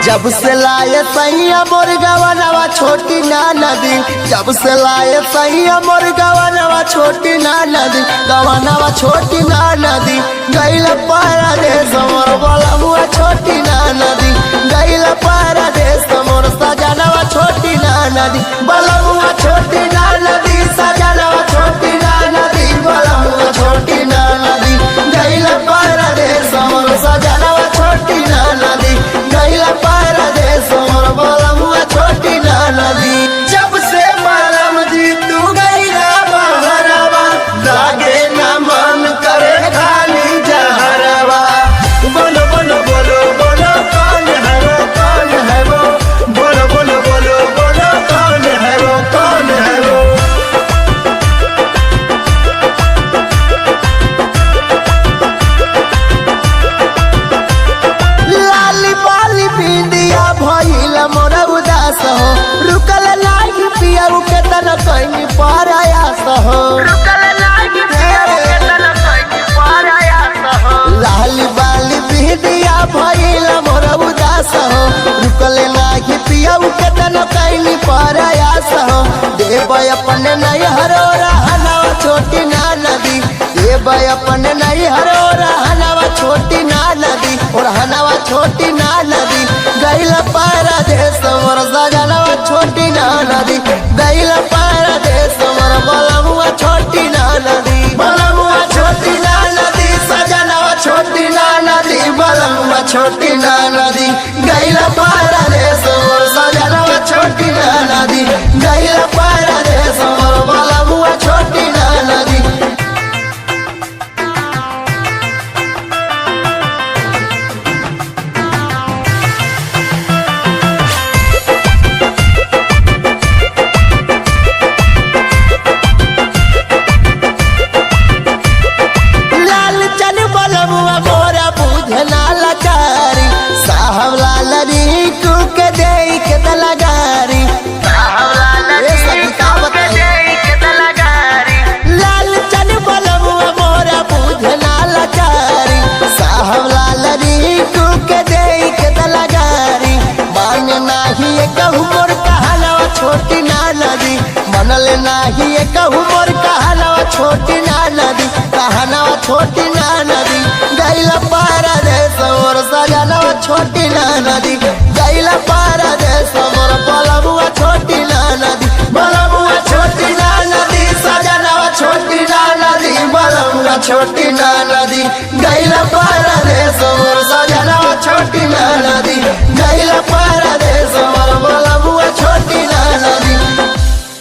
जब से लाए सैया मोर गवनवा छोटी ना नदी, जब से लाए सैया मोर गवनवा छोटी ना नदी, गवनवा छोटी ना नदी, गैल परदेस मोर बलमुआ छोटी ना नदी, गैल परदेस मोर सजनवा छोटी ना नदी, बलमुआ छोटी ना नदी, सजनवा छोटी ना नदी, बलमुआ छोटी ना नदी, गैल परदेस मोर सजनवा छोटी ना नदी, गैल परदेस मोर बलमुआ छोटी ना नदी। जब से मालम जी तू गैला बहरवा, लागे ना मन करे खाली जहरवा। बोलो बोलो बोलो बोलो कौन है वो, कौन है वो, बोलो बोलो बोलो बोलो कौन है वो, कौन है वो। लाली बाली बिंदिया भइल मोर उदास हो, रुकल नाही पियाऊ के तन कहीं परयास हो, रुकल नाही पियाऊ के तन कहीं परयास हो। लाली बाली बिंदिया भइल मोर उदास हो, रुकल नाही पियाऊ के तन कहीं परयास हो। देव अपने नहीं हरो रहनवा छोटी ना नदी, देव अपने नहीं हरो रहनवा छोटी ना नदी, और हनवा छोटी ना नदी, गैल परदेस मोर सजनवा छोटी ना नदी, गैल परदेस मोर बलमुआ छोटी ना नदी, बलमुआ छोटी ना नदी, सजनवा छोटी ना नदी, बलमुआ छोटी ना नदी, गैल परदेस मोर सजनवा छोटी ना नदी, गैल परदेस मोर बलमुआ छोटी ना नदी। लाल चल बलमुआ मोरा बुझे ना लाचारी, साहब लाल रिंकू के देई के दलगारी, साहब लाल रिंकू के देई के दलगारी। लाल चल बलमुआ मोरा बुझे ना लाचारी, साहब लाल रिंकू के देई के दलगारी। माने नाही कहू मोर कहनवा छोटी ना नदी, मनले नाही कहू मोर कहनवा छोटी ना नदी, कहनवा छोटी ना नदी, गैल परदेस मोर सजनवा छोटी ना नदी, गैल परदेस मोर बलमुआ छोटी ना नदी, बलमुआ छोटी ना नदी, सजनवा छोटी ना नदी, बलमुआ छोटी ना नदी, गैल परदेस मोर सजनवा छोटी ना